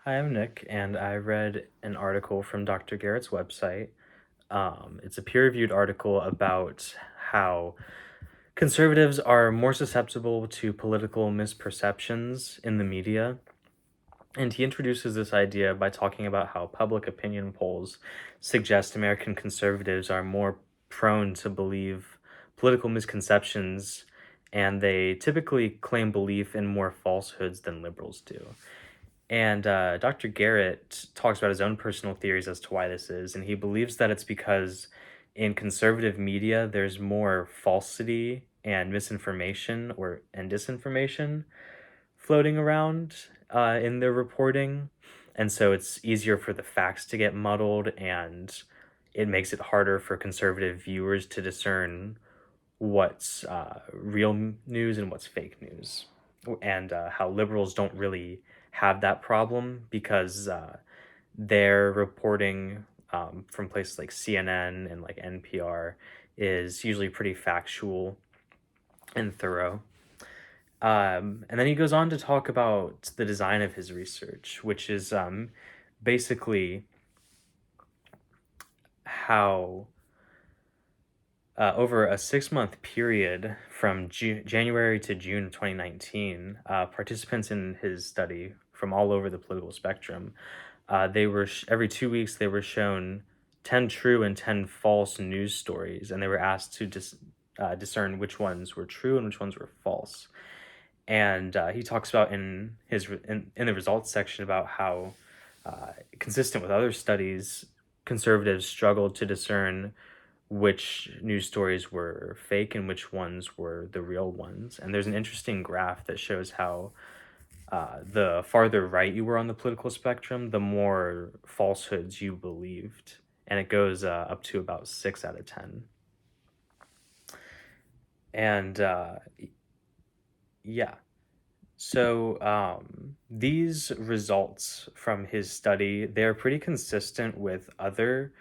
Hi, I'm Nick, and I read an article from Dr. Garrett's website. It's a peer-reviewed article about how conservatives are more susceptible to political misperceptions in the media. And he introduces this idea by talking about how public opinion polls suggest American conservatives are more prone to believe political misconceptions, and they typically claim belief in more falsehoods than liberals do. And Dr. Garrett talks about his own personal theories as to why this is, and he believes that it's because in conservative media there's more falsity and misinformation and disinformation floating around in their reporting, and so it's easier for the facts to get muddled, and it makes it harder for conservative viewers to discern what's news and what's fake news, and how liberals don't really have that problem because their reporting from places like CNN and like NPR is usually pretty factual and thorough. And then he goes on to talk about the design of his research, which is basically how over a 6-month period from January to June of 2019, participants in his study from all over the political spectrum, every 2 weeks they were shown 10 true and 10 false news stories, and they were asked to discern which ones were true and which ones were false. And he talks about in the results section about how, consistent with other studies, conservatives struggled to discern which news stories were fake and which ones were the real ones. And there's an interesting graph that shows how the farther right you were on the political spectrum, the more falsehoods you believed. And it goes up to about 6 out of 10. And yeah. So these results from his study, they're pretty consistent with other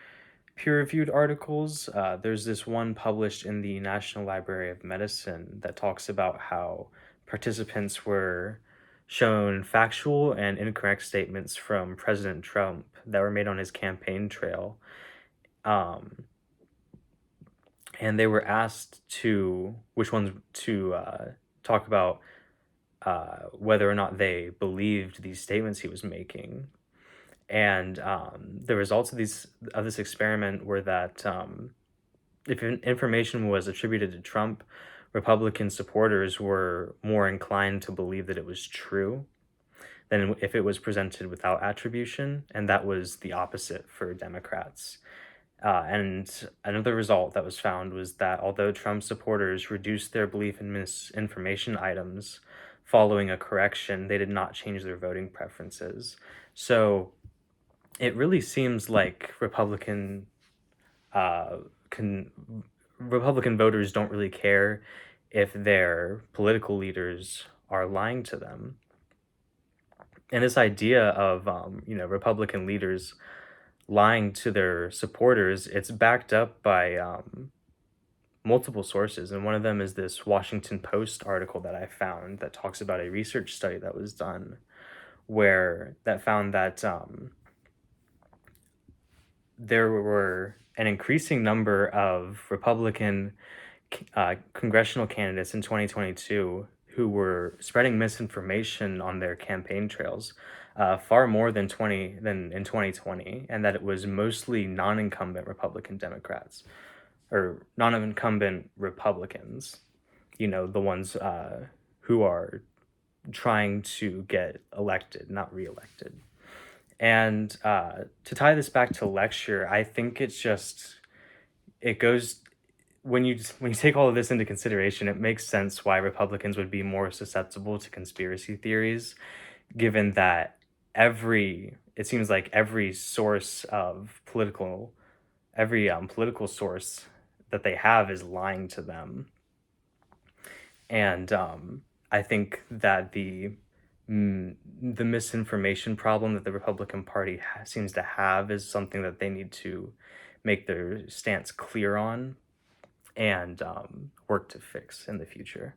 peer-reviewed articles. There's this one published in the National Library of Medicine that talks about how participants were shown factual and incorrect statements from President Trump that were made on his campaign trail. Um, and they were asked to which ones to talk about whether or not they believed these statements he was making. And the results of this experiment were that if information was attributed to Trump, Republican supporters were more inclined to believe that it was true than if it was presented without attribution, and that was the opposite for Democrats. And another result that was found was that although Trump supporters reduced their belief in misinformation items following a correction, they did not change their voting preferences. So it really seems like uh, con- Republican voters don't really care if their political leaders are lying to them. And this idea of Republican leaders lying to their supporters, it's backed up by multiple sources, and one of them is this Washington Post article that I found that talks about a research study that was done where that found that there were an increasing number of Republican congressional candidates in 2022 who were spreading misinformation on their campaign trails, far more than in 2020, and that it was mostly non-incumbent Republican Democrats or non-incumbent Republicans. You know, the ones who are trying to get elected, not reelected. And to tie this back to lecture, I think it goes when you take all of this into consideration, it makes sense why Republicans would be more susceptible to conspiracy theories, given that it seems like every political source that they have is lying to them. And I think that the misinformation problem that the Republican Party seems to have is something that they need to make their stance clear on and work to fix in the future.